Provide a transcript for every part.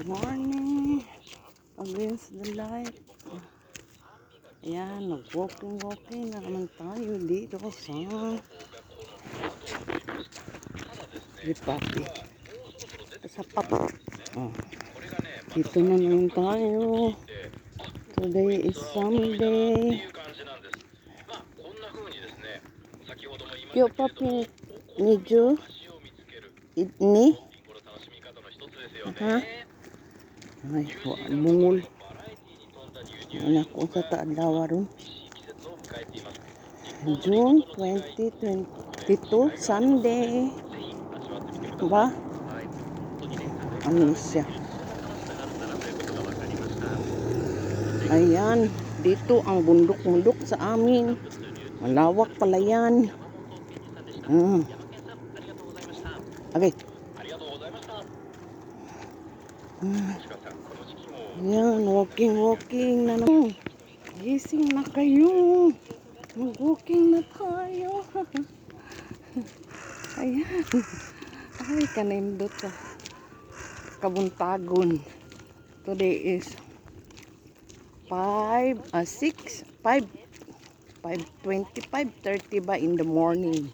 Morning. Against the light. Ayan, nag-walking na naman tayo dito sa Republic. Sa Pap. Oh. Dito na naman tayo. Today is Sunday. Yo, papi, medyo ni? Ha? Ay, mungol. Anak ko sa taadlawa ron. June 2022, Sunday. Ba? Ano siya? Ayan, dito ang bundok-bundok sa amin. Malawak pala yan. Okay. Ayan, walking na naman. Gising na kayo. Mag-walking na tayo. Ayan. Ay, kanindot sa kabuntagon. Today is 5:30 ba in the morning.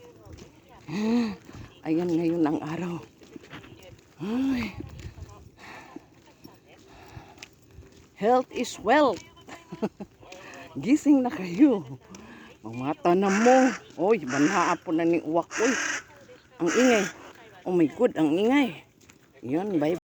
Ayan ngayon ang araw. Ay. Health is wealth. Gising na kayo. Mamata na mo. Oy, banhaa po na ni uwak. Oy, ang ingay. Oh my God, ang ingay. Yan, bye.